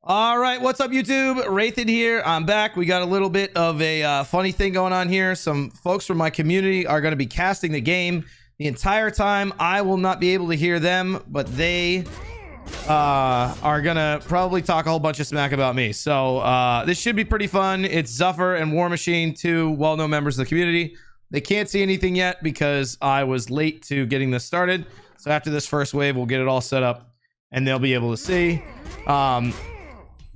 All right, what's up, YouTube? Wraithen here. I'm back. We got a little bit of a funny thing going on here. Some folks from my community are going to be casting the game the entire time. I will not be able to hear them, but they are going to probably talk a whole bunch of smack about me. So this should be pretty fun. It's Zuffer and War Machine, two well-known members of the community. They can't see anything yet because I was late to getting this started. So after this first wave, we'll get it all set up and they'll be able to see.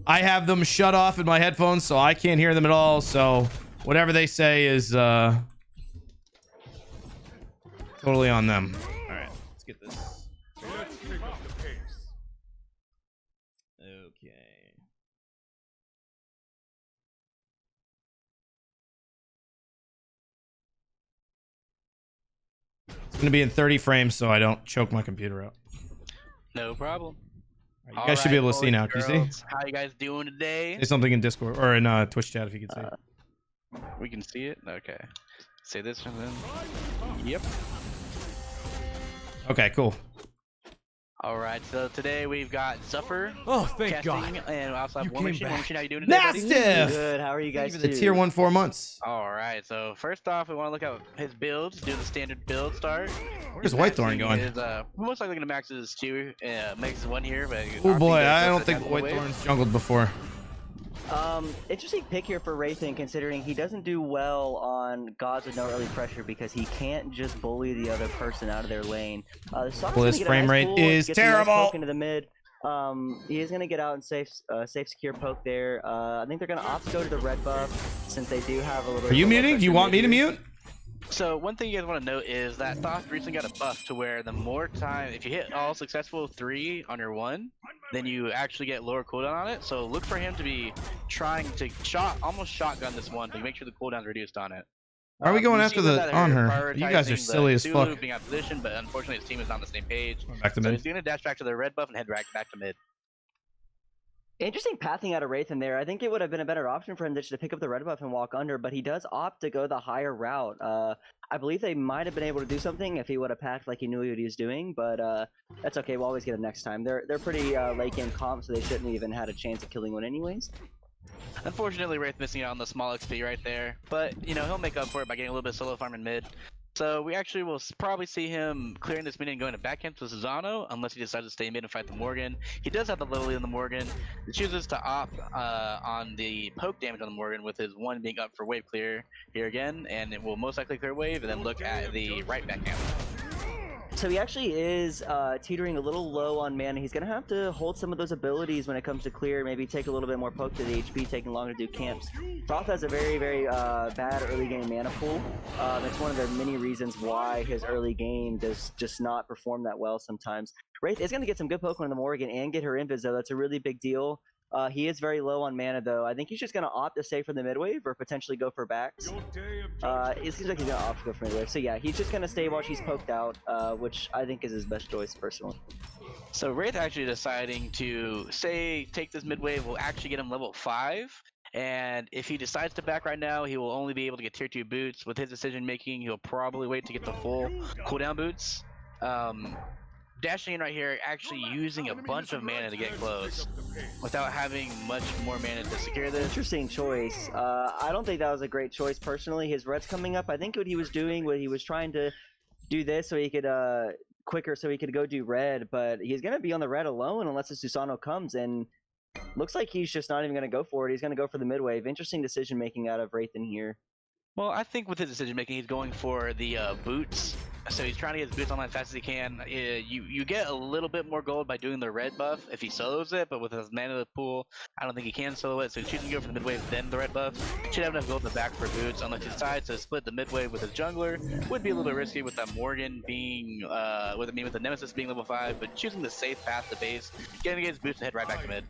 I have them shut off in my headphones, so I can't hear them at all. So whatever they say is totally on them. All right, let's get this. Let's pick up the pace. Okay. It's gonna be in 30 frames, so I don't choke my computer out. No problem. All right, you guys should be able to see now. Can you see? How you guys doing today? Say something in Discord or in Twitch chat if you can see it. We can see it? Okay. Say this and then... Yep. Okay, cool. Alright, so today we've got Zuffer. Oh, thank casting, God. And we also have You War came Machine. back. War Machine, how you doing today, buddy? Mastiff! Good. How are you guys? Thank you for the tier 1 4 months. Alright, so first off, we want to look at his builds. Do the standard build start. Where's Whitethorn going? Is, most likely going to max his 2, max his 1 here. But Oh boy, I don't think Whitethorn's jungled before. Interesting pick here for Wraithen, considering he doesn't do well on gods with no early pressure because he can't just bully the other person out of their lane. Well, his frame rate is terrible. Into the mid. He is gonna get out and safe secure poke there. I think they're gonna opt to go to the red buff since they do have a little. Are you muting? Do you want me to mute? So one thing you guys want to note is that Thoth recently got a buff to where the more time, if you hit all successful 3 on your 1, then you actually get lower cooldown on it. So look for him to be trying to almost shotgun this one to make sure the cooldown's reduced on it. Are we going after the on her? You guys are silly as fuck. Being out of position, but unfortunately his team is not on the same page. Back to So mid. he's gonna dash back to the red buff and head back to mid. Interesting pathing out of Wraithen there. I think it would have been a better option for him just to pick up the red buff and walk under, but he does opt to go the higher route. I believe they might have been able to do something if he would have packed like he knew what he was doing, but that's okay. We'll always get him next time. They're pretty late game comp, so they shouldn't even had a chance of killing one anyways. Unfortunately, Wraith missing out on the small XP right there, but you know he'll make up for it by getting a little bit of solo farm in mid. So we actually will probably see him clearing this mid and going to backhand to Susano, unless he decides to stay mid and fight the Morgan. He does have the Lily on the Morgan. He chooses to opt on the poke damage on the Morgan with his 1 being up for wave clear here again, and it will most likely clear wave and then look at the right backhand. So he actually is teetering a little low on mana. He's gonna have to hold some of those abilities when it comes to clear, maybe take a little bit more poke to the HP, taking longer to do camps. Thoth has a very, very bad early game mana pool. It's one of the many reasons why his early game does just not perform that well sometimes. Wraith is gonna get some good poke on the Morgan and get her invis though. That's a really big deal. He is very low on mana though. I think he's just gonna opt to stay for the mid wave or potentially go for backs. It seems like he's gonna opt to go for mid wave. So yeah, he's just gonna stay while she's poked out, which I think is his best choice personally. So Wraith actually deciding to take this mid wave will actually get him level 5. And if he decides to back right now, he will only be able to get tier 2 boots. With his decision making, he'll probably wait to get the full cooldown boots. Dashing in right here, actually using a bunch of mana to get close without having much more mana to secure this. Interesting choice. I don't think that was a great choice personally. His red's coming up. I think what he was doing, he was trying to do this so he could quicker so he could go do red, but he's gonna be on the red alone unless the Susano comes, and looks like he's just not even gonna go for it. He's gonna go for the mid wave. Interesting decision making out of Wraithen here. Well, I think with his decision making, he's going for the boots. So he's trying to get his boots online as fast as he can. You get a little bit more gold by doing the red buff if he solos it, but with his mana pool, I don't think he can solo it. So he's choosing to go for the mid wave, then the red buff. Should have enough gold in the back for boots, unless he decides to split the mid wave with his jungler. Would be a little bit risky with that Morgan being, with the Nemesis being level 5, but choosing the safe path to base, getting his boots to head right back to mid.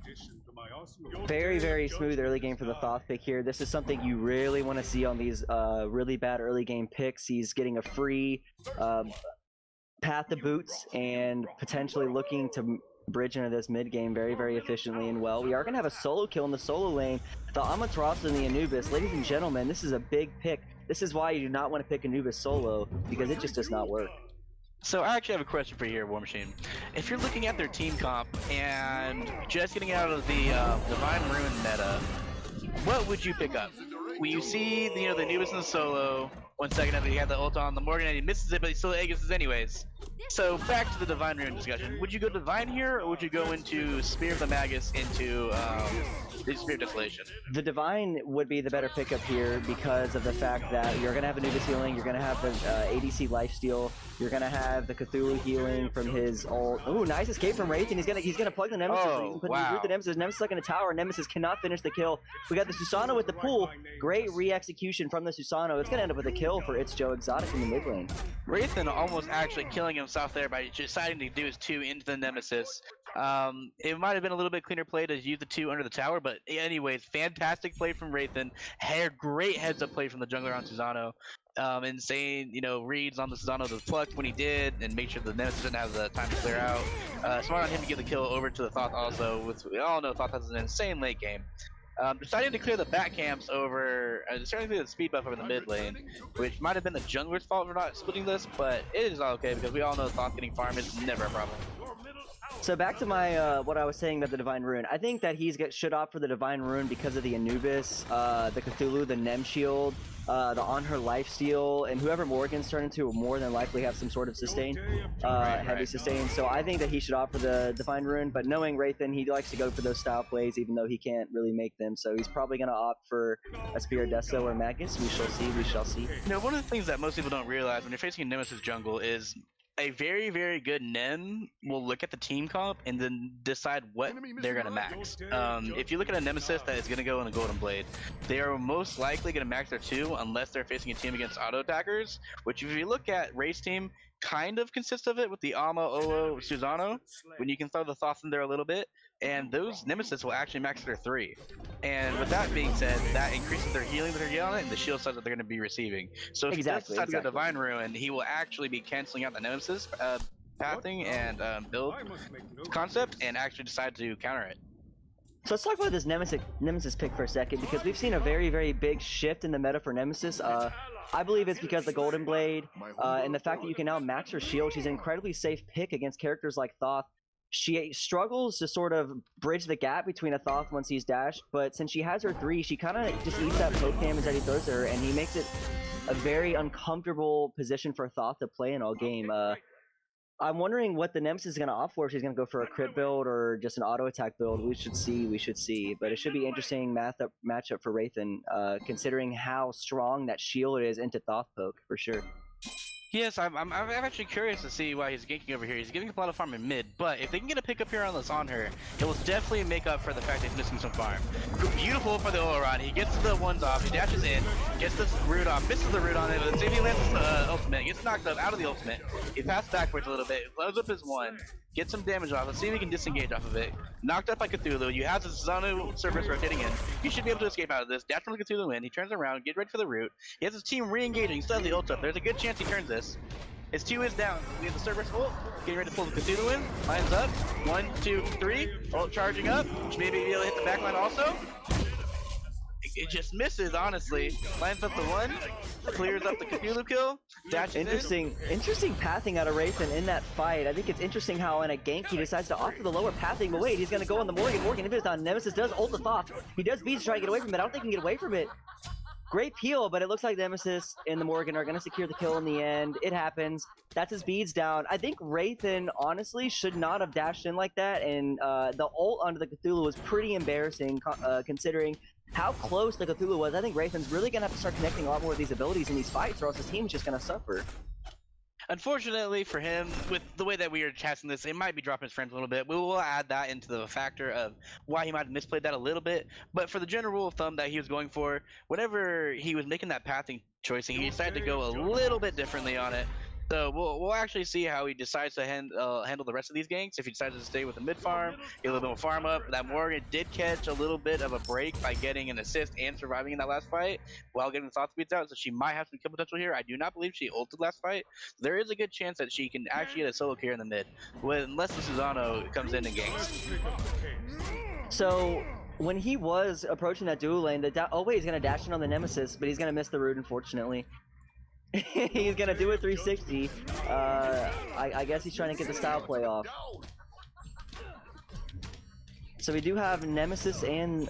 Very, very smooth early game for the Thoth pick here. This is something you really want to see on these really bad early game picks. He's getting a free path to boots and potentially looking to bridge into this mid game very, very efficiently and well. We are going to have a solo kill in the solo lane. The Amaterasu and the Anubis. Ladies and gentlemen, this is a big pick. This is why you do not want to pick Anubis solo, because it just does not work. So I actually have a question for you here, War Machine. If you're looking at their team comp and just getting out of the Divine Ruin meta, what would you pick up? Will you see the Anubis in the solo? 1 second after he had the ult on the Morgan and he misses it, but he still Aegis anyways. So back to the Divine Ruin discussion. Would you go Divine here, or would you go into Spear of the Magus into the Spear of Desolation? The Divine would be the better pickup here because of the fact that you're going to have Anubis healing, you're going to have the ADC lifesteal, you're going to have the Cthulhu healing from his ult. Ooh, nice escape from Wraith, and he's gonna plug the Nemesis. Oh, He's put wow. root the Nemesis. Nemesis stuck in a tower. Nemesis cannot finish the kill. We got the Susano with the pool. Great re-execution from the Susano. It's going to end up with a kill for It's Joe Exotic in the mid lane. Wraithen almost actually killing himself there by deciding to do his 2 into the Nemesis. It might have been a little bit cleaner play to use the 2 under the tower, but anyways, fantastic play from Wraithen. Great heads-up play from the jungler on Susano. Insane, reads on the Susano to pluck when he did, and make sure the Nemesis didn't have the time to clear out. Smart on him to get the kill over to the Thoth also, which we all know Thoth has an insane late game. Deciding to clear the back camps over, starting to clear the speed buff over the mid lane, which might have been the jungler's fault for not splitting this, but it is all okay because we all know Thoth getting farm is never a problem. So back to my what I was saying about the Divine Ruin. I think that should opt for the Divine Ruin because of the Anubis, the Cthulhu, the Nem Shield, the On Her lifesteal, and whoever Morgan's turned into will more than likely have some sort of sustain, heavy sustain. So I think that he should opt for the Divine Ruin, but knowing Wraithen, he likes to go for those style plays even though he can't really make them. So he's probably going to opt for a Spear Deso or Magus. We shall see, we shall see. One of the things that most people don't realize when you're facing a Nemesis jungle is a very, very good Nem will look at the team comp and then decide what they're going to max. If you look at a Nemesis that is going to go in the Golden Blade, they are most likely going to max their 2 unless they're facing a team against auto attackers, which if you look at Race team, kind of consists of it with the Alma, Olo, Susano, when you can throw the Thoth in there a little bit, and those Nemesis will actually max their 3. And with that being said, that increases their healing that they're getting on it and the shield size that they're going to be receiving. So if he does decide to go Divine Ruin, he will actually be canceling out the Nemesis pathing and build concept and actually decide to counter it. So let's talk about this Nemesis pick for a second because we've seen a very, very big shift in the meta for Nemesis. I believe it's because the Golden Blade and the fact that you can now max her shield. She's an incredibly safe pick against characters like Thoth. She struggles to sort of bridge the gap between a Thoth once he's dashed, but since she has her 3, she kind of just eats that poke damage that he throws to her, and he makes it a very uncomfortable position for Thoth to play in all game. I'm wondering what the Nemesis is going to opt for. If she's going to go for a crit build or just an auto attack build. We should see. But it should be interesting matchup for Wraithen, considering how strong that shield is into Thoth poke for sure. Yes, I'm actually curious to see why he's ganking over here. He's giving up a lot of farm in mid, but if they can get a pickup here on this on her, it will definitely make up for the fact that he's missing some farm. Beautiful for the Olorod. He gets the ones off, he dashes in, gets this root off, misses the root on it, but if he lands the ultimate, gets knocked up out of the ultimate. He passed backwards a little bit, blows up his 1, gets some damage off. Let's see if we can disengage off of it. Knocked up by Cthulhu. You have the Susano surface rotating in. You should be able to escape out of this. Dash from the Cthulhu in. He turns around, get ready for the root. He has his team re-engaging. Still has the ult up. There's a good chance he turns this. His 2 is down. We have the Cerberus ult. Getting ready to pull the Cthulhu in. Lines up. 1, 2, 3. Ult charging up. Maybe be able to hit the back line also. It just misses, honestly. Lines up the 1. Clears up the Cthulhu kill. Dashes Interesting pathing out of Wraithen in that fight. I think it's interesting how in a gank he decides to offer the lower pathing, but wait, he's going to go on the Morgan. Morgan, if it's on Nemesis, does ult the Thoth. He does beats to try to get away from it. I don't think he can get away from it. Great peel, but it looks like Nemesis and the Morgan are going to secure the kill in the end. It happens. That's his beads down. I think Wraithen, honestly, should not have dashed in like that, and the ult onto the Cthulhu was pretty embarrassing considering how close the Cthulhu was. I think Wraithen's really going to have to start connecting a lot more of these abilities in these fights, or else his team's just going to suffer. Unfortunately for him, with the way that we are testing this, it might be dropping his frames a little bit. We will add that into the factor of why he might have misplayed that a little bit. But for the general rule of thumb that he was going for, whenever he was making that pathing choice, he decided to go a little bit differently on it. So we'll actually see how he decides to handle the rest of these ganks. If he decides to stay with the mid farm, get a little bit more farm up. That Morgan did catch a little bit of a break by getting an assist and surviving in that last fight while getting the Thoth speeds out. So she might have some kill potential here. I do not believe she ulted last fight. There is a good chance that she can actually get a solo clear in the mid, unless the Susano comes in and ganks. So when he was approaching that dual lane, he's going to dash in on the Nemesis, but he's going to miss the root, unfortunately. He's gonna do a 360. I guess he's trying to get the style play off. So we do have Nemesis and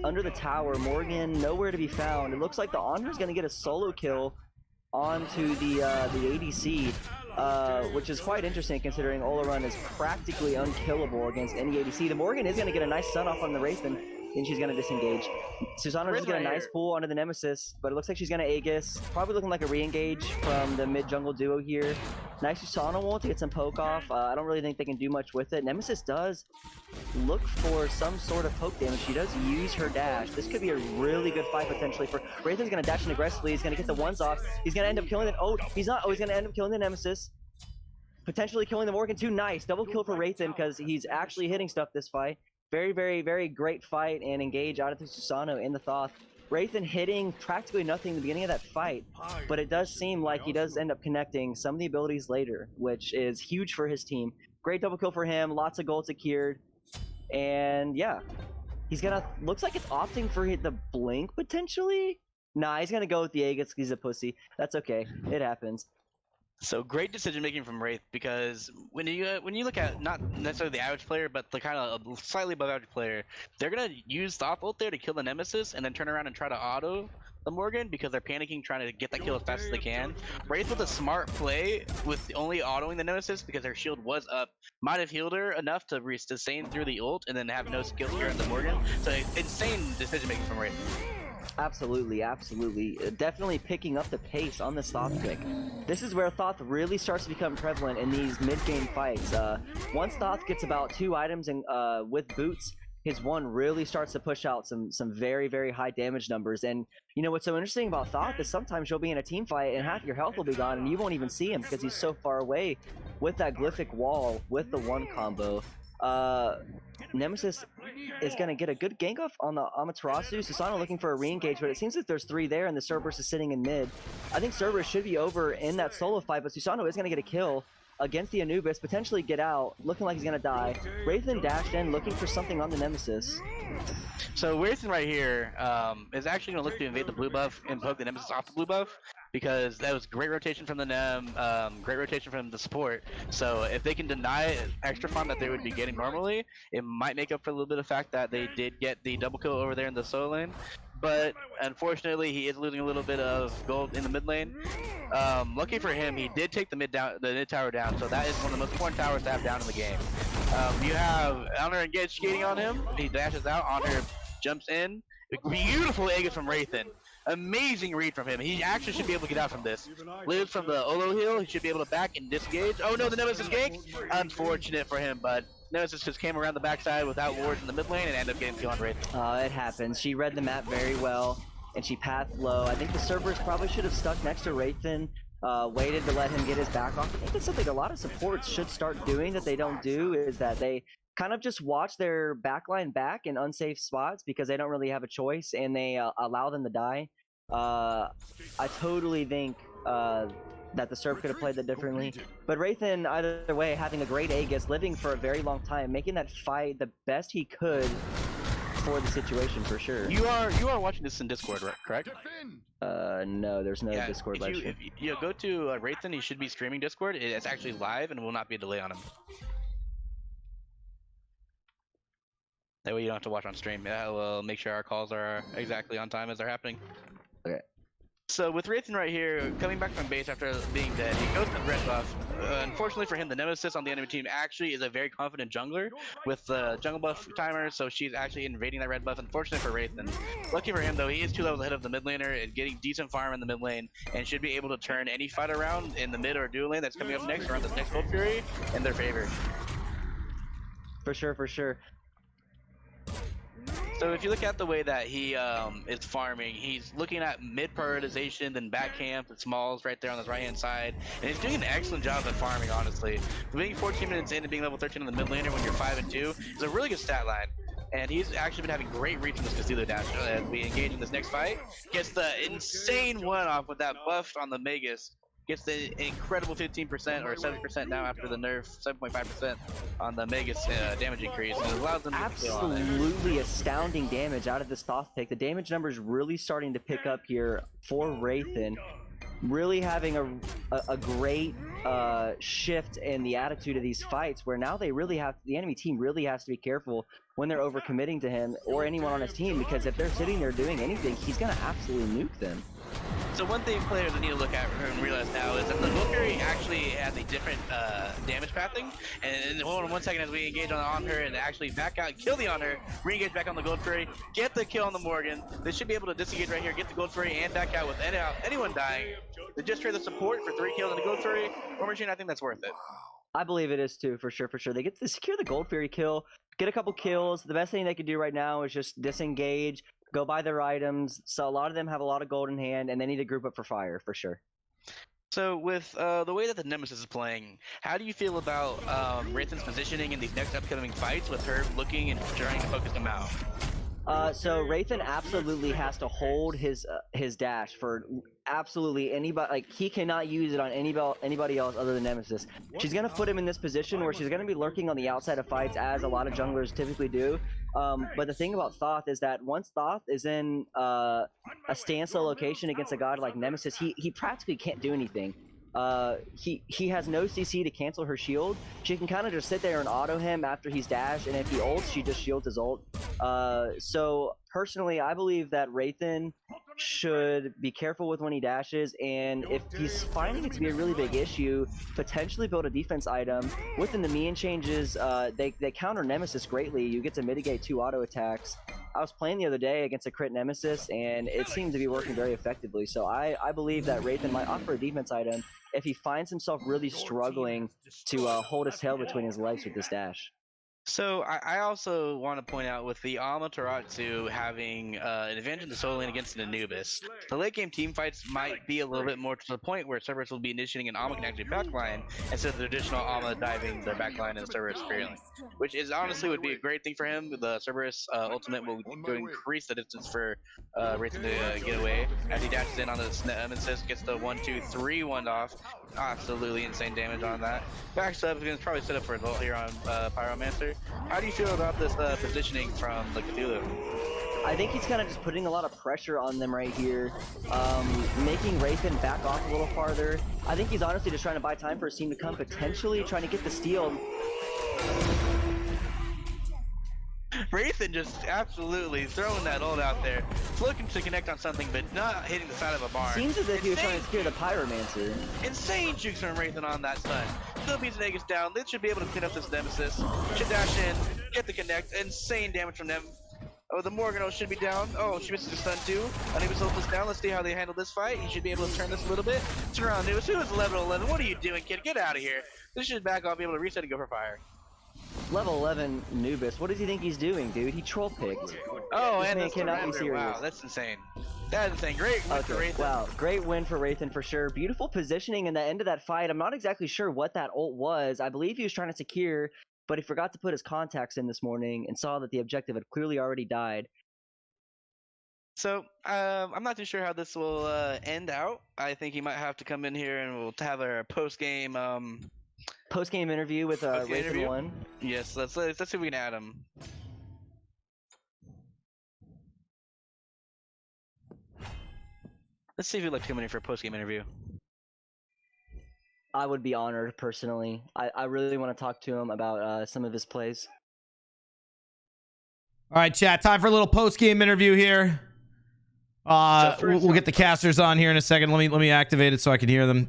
under the tower. Morgan nowhere to be found. It looks like the Honor's gonna get a solo kill onto the ADC, which is quite interesting considering Olorun is practically unkillable against any ADC. The Morgan is gonna get a nice stun off on the Wraithen, and she's gonna disengage. Susanna's just get a nice pull onto the Nemesis, but it looks like she's gonna Aegis. Probably looking like a re-engage from the mid-jungle duo here. Nice Susanna ult to get some poke off. I don't really think they can do much with it. Nemesis does look for some sort of poke damage. She does use her dash. This could be a really good fight potentially for Wraithen's gonna dash in aggressively. He's gonna get the ones off. He's gonna end up killing it. Oh, he's not. Oh, he's gonna end up killing the Nemesis. Potentially killing the Morgan too. Nice. Double kill for Wraithen because he's actually hitting stuff this fight. Very, very, very great fight and engage out of the Susanoo in the Thoth. Wraithen hitting practically nothing in the beginning of that fight, but it does seem like he does end up connecting some of the abilities later, which is huge for his team. Great double kill for him, lots of gold secured, and yeah. He's gonna, looks like it's opting for the blink potentially? Nah, he's gonna go with the Aegis, he's a pussy. That's okay, it happens. So great decision making from Wraith, because when you look at not necessarily the average player, but the kind of slightly above average player, they're gonna use Thoth ult there to kill the Nemesis and then turn around and try to auto the Morgan because they're panicking trying to get that kill as fast as they can. Wraith with a smart play with only autoing the Nemesis because her shield was up might have healed her enough to sustain through the ult and then have no skill here on the Morgan. So insane decision making from Wraith. Absolutely, absolutely. Definitely picking up the pace on this Thoth pick. This is where Thoth really starts to become prevalent in these mid-game fights. Once Thoth gets about 2 items and with boots, his one really starts to push out some very, very high damage numbers. And you know what's so interesting about Thoth is sometimes you'll be in a team fight and half your health will be gone and you won't even see him because he's so far away with that glyphic wall with the one combo. Nemesis is going to get a good gank off on the Amaterasu. Susanoo looking for a re-engage, but it seems that there's 3 there and the Cerberus is sitting in mid. I think Cerberus should be over in that solo fight, but Susanoo is going to get a kill against the Anubis, potentially get out, looking like he's going to die. Wraithen dashed in, looking for something on the Nemesis. So Wraithen right here is actually going to look to invade the blue buff and poke the Nemesis off the blue buff, because that was great rotation from the Nem, great rotation from the support. So if they can deny extra farm that they would be getting normally, it might make up for a little bit of fact that they did get the double kill over there in the solo lane. But unfortunately, he is losing a little bit of gold in the mid lane. Lucky for him, he did take the mid tower down, so that is one of the most important towers to have down in the game. You have Honor engaged skating on him. He dashes out. Honor jumps in. Beautiful Aegis from Wraithen. Amazing read from him. He actually should be able to get out from this. Lives from the Olo heal. He should be able to back and disengage. Oh no, the Nemesis gank. Unfortunate for him, but Nemesis just came around the backside without wards in the mid lane and ended up getting killed on Wraithen. It happens. She read the map very well, and she pathed low. I think the Cerberus probably should have stuck next to Wraithen, waited to let him get his back off. I think that's something a lot of supports should start doing that they don't do, is that they kind of just watch their backline back in unsafe spots because they don't really have a choice, and they allow them to die. I totally think that the Serb could have played that differently. But Wraithen, either way, having a great Aegis, living for a very long time, making that fight the best he could for the situation, for sure. You are watching this in Discord, right? Correct? No, there's no Discord live stream. If you go to Wraithen, he should be streaming Discord. It's actually live and will not be a delay on him. That way you don't have to watch on stream. Yeah, we'll make sure our calls are exactly on time as they're happening. Okay. So with Wraithen right here, coming back from base after being dead, he goes to the red buff. Unfortunately for him, the Nemesis on the enemy team actually is a very confident jungler with the jungle buff timer, so she's actually invading that red buff. Unfortunately for Wraithen. Lucky for him though, he is 2 levels ahead of the mid laner and getting decent farm in the mid lane, and should be able to turn any fight around in the mid or dual lane that's coming up next around this next Gold Fury in their favor. For sure, for sure. So if you look at the way that he is farming, he's looking at mid prioritization, then back camp, and smalls right there on his right hand side, and he's doing an excellent job at farming, honestly. Being 14 minutes in and being level 13 on the mid laner when you're 5 and 2 is a really good stat line. And he's actually been having great read from this Castillo dash as we engage in this next fight. Gets the insane one off with that buff on the Magus. Gets the incredible 15% or 70% now after the nerf, 7.5% on the Magus damage increase. And it allows them to absolutely astounding damage out of this Thoth pick. The damage numbers really starting to pick up here for Wraithen. really having a great shift in the attitude of these fights, where now the enemy team really has to be careful when they're overcommitting to him or anyone on his team, because if they're sitting there doing anything, he's gonna absolutely nuke them. So one thing players need to look at and realize now is that the Gold Fury actually has a different damage pathing, and hold on 1 second as we engage on her and actually back out and kill the Honor, re-engage back on the Gold Fury, get the kill on the Morgan. They should be able to disengage right here, get the Gold Fury and back out with anyone dying. They just trade the support for 3 kills on the Gold Fury. War Machine, I think that's worth it. I believe it is too, for sure. They get to secure the Gold Fury kill, get a couple kills. The best thing they can do right now is just disengage, go buy their items. So a lot of them have a lot of gold in hand, and they need to group up for fire, for sure. So with the way that the Nemesis is playing, how do you feel about Wraithen's positioning in these next upcoming fights with her looking and trying to focus them out? So Wraithen absolutely has to hold his dash for absolutely anybody. Like, he cannot use it on anybody else other than Nemesis. She's gonna put him in this position where she's gonna be lurking on the outside of fights, as a lot of junglers typically do. But the thing about Thoth is that once Thoth is in a standstill location against a god like Nemesis, he practically can't do anything. He has no CC to cancel her shield. She can kind of just sit there and auto him after he's dashed, and if he ults, she just shields his ult. So personally, I believe that Wraithen should be careful with when he dashes, and if he's finding it to be a really big issue, potentially build a defense item. With the Nemean changes, they counter Nemesis greatly. You get to mitigate 2 auto attacks. I was playing the other day against a crit Nemesis, and it seemed to be working very effectively. So I believe that Wraithen might offer a defense item if he finds himself really struggling to hold his tail between his legs with this dash. So I also want to point out with the Amaterasu having an advantage in the solo lane against an Anubis, the late game team fights might be a little bit more to the point where Cerberus will be initiating an Alma connected backline instead of the traditional Alma diving their backline and Cerberus spearling, which is honestly would be a great thing for him. The Cerberus ultimate will increase the distance for Wraithen to get away as he dashes in on the Nemesis, gets the 1-2-3-1 off. Absolutely insane damage on that. Backs up, is probably set up for a ult here on Pyromancer. How do you feel about this positioning from the Cthulhu? I think he's kind of just putting a lot of pressure on them right here, making Wraithen back off a little farther. I think he's honestly just trying to buy time for his team to come, potentially trying to get the steal. Wraithen just absolutely throwing that ult out there, looking to connect on something, but not hitting the side of a barn. Seems as if he was trying to secure the Pyromancer. Insane jukes from Wraithen on that stun. Still beats Nagus down. They should be able to clean up this Nemesis. Should dash in, get the connect. Insane damage from them. Oh, the Morgano should be down. Oh, she misses the stun too. Anubis ult is down. Let's see how they handle this fight. He should be able to turn this a little bit. Turn around, Anubis. Who is level 11? What are you doing, kid? Get out of here. This should back off, be able to reset and go for fire. Level 11 Anubis. What does he think he's doing, dude? He troll picked. Oh, this and man that's cannot be serious. Wow, that's insane. That is insane. Great win for Wraithen. Wow, great win for Wraithen for sure. Beautiful positioning in the end of that fight. I'm not exactly sure what that ult was. I believe he was trying to secure, but he forgot to put his contacts in this morning and saw that the objective had clearly already died. So, I'm not too sure how this will end out. I think he might have to come in here and we'll have our post-game interview with Wraithen 1. Yes, let's see if we can add him. Let's see if he'd like to come in here for a post-game interview. I would be honored, personally. I really want to talk to him about some of his plays. All right, chat. Time for a little post-game interview here. We'll get the casters on here in a second. Let me activate it so I can hear them.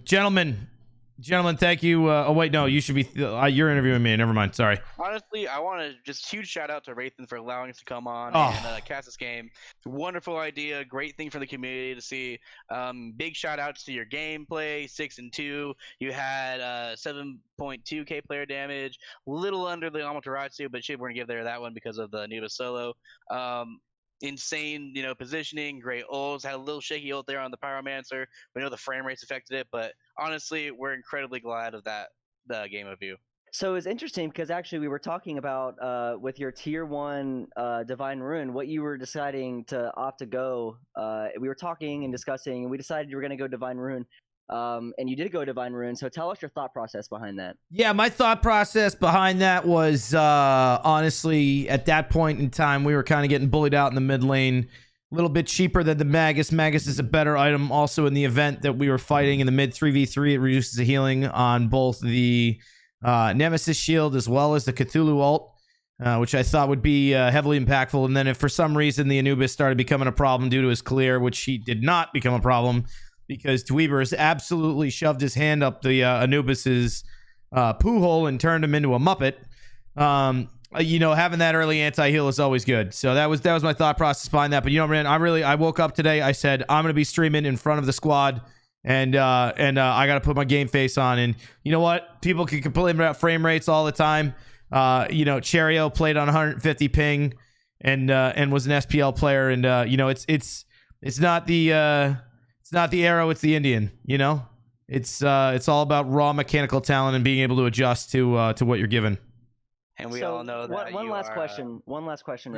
Gentlemen, thank you. Oh wait, no, you should be. You're interviewing me. Never mind. Sorry. Honestly, I want to just huge shout out to Wraithen for allowing us to come on and cast this game. Wonderful idea, great thing for the community to see. Big shout outs to your gameplay, 6-2. You had 7.2k player damage, little under the Amaterasu, but we're gonna give there that one because of the Anubis solo. Insane, positioning, great ults. Had a little shaky ult there on the Pyromancer. We know the frame rates affected it, but honestly, we're incredibly glad of the game of you. So it's interesting because actually we were talking about with your tier 1 Divine Ruin, what you were deciding to opt to go. We were talking and discussing, and we decided you were going to go Divine Ruin. And you did go Divine Ruin, so tell us your thought process behind that. Yeah, my thought process behind that was honestly, at that point in time, we were kind of getting bullied out in the mid lane. little bit cheaper than the Magus. Magus is a better item. Also in the event that we were fighting in the mid 3v3, it reduces the healing on both the Nemesis shield as well as the Cthulhu ult. Which I thought would be heavily impactful. And then if for some reason the Anubis started becoming a problem due to his clear, which he did not become a problem because Dweebers absolutely shoved his hand up the Anubis's poo hole and turned him into a Muppet. You know, having that early anti-heal is always good. So that was my thought process behind that. But you know, man, I woke up today. I said I'm gonna be streaming in front of the squad, and I gotta put my game face on. And you know what? People can complain about frame rates all the time. You know, Cherio played on 150 ping and was an SPL player, and you know, it's not the arrow, it's the Indian. You know, it's all about raw mechanical talent and being able to adjust to what you're given. And we all know that. One last question.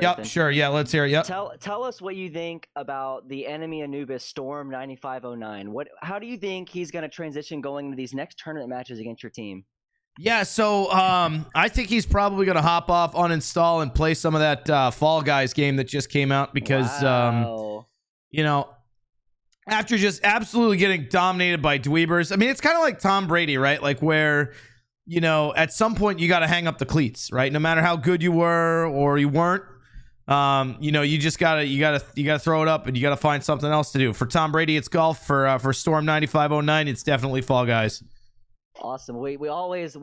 Yep, Rathan. sure. Yeah, let's hear it. Yep. Tell us what you think about the enemy Anubis Storm 9509. How do you think he's going to transition going into these next tournament matches against your team? Yeah, so I think he's probably going to hop off, uninstall, and play some of that Fall Guys game that just came out because, you know, after just absolutely getting dominated by Dweebers, I mean, it's kind of like Tom Brady, right? Like where, you know, at some point you got to hang up the cleats, right? No matter how good you were or you weren't, you know, you just gotta throw it up and you gotta find something else to do. For Tom Brady, it's golf. For Storm 9509, it's definitely Fall Guys. Awesome. We always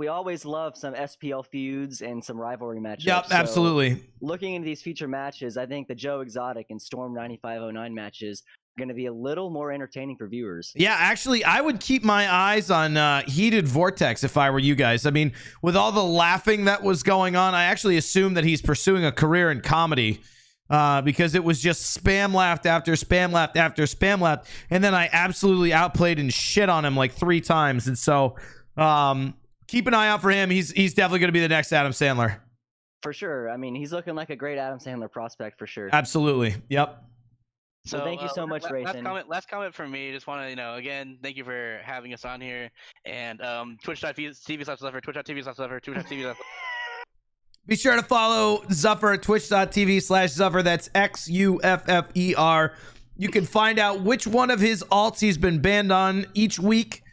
love some SPL feuds and some rivalry matchups. Yep, absolutely. So looking into these future matches, I think the Joe Exotic and Storm 9509 matches are going to be a little more entertaining for viewers. Yeah, actually, I would keep my eyes on Heated Vortex if I were you guys. I mean, with all the laughing that was going on, I actually assumed that he's pursuing a career in comedy. Because it was just spam laughed after spam laughed after spam laughed, and then I absolutely outplayed and shit on him like 3 times. And so keep an eye out for him. He's definitely going to be the next Adam Sandler. For sure. I mean, he's looking like a great Adam Sandler prospect for sure. Absolutely. Yep. So thank you so much, Rathan. Last comment from me. Just want to, you know, again, thank you for having us on here. And twitch.tv/Zuffer, twitch.tv/Zuffer, twitch.tv/Zuffer. Be sure to follow Zuffer at twitch.tv/Zuffer. That's XUFFER. You can find out which one of his alts he's been banned on each week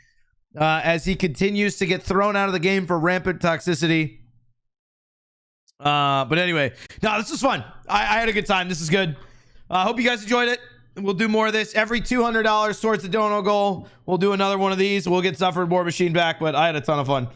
as he continues to get thrown out of the game for rampant toxicity. But anyway, no, this was fun. I had a good time. This is good. I hope you guys enjoyed it. We'll do more of this. Every $200 towards the dono goal, we'll do another one of these. We'll get Zuffer and War Machine back, but I had a ton of fun.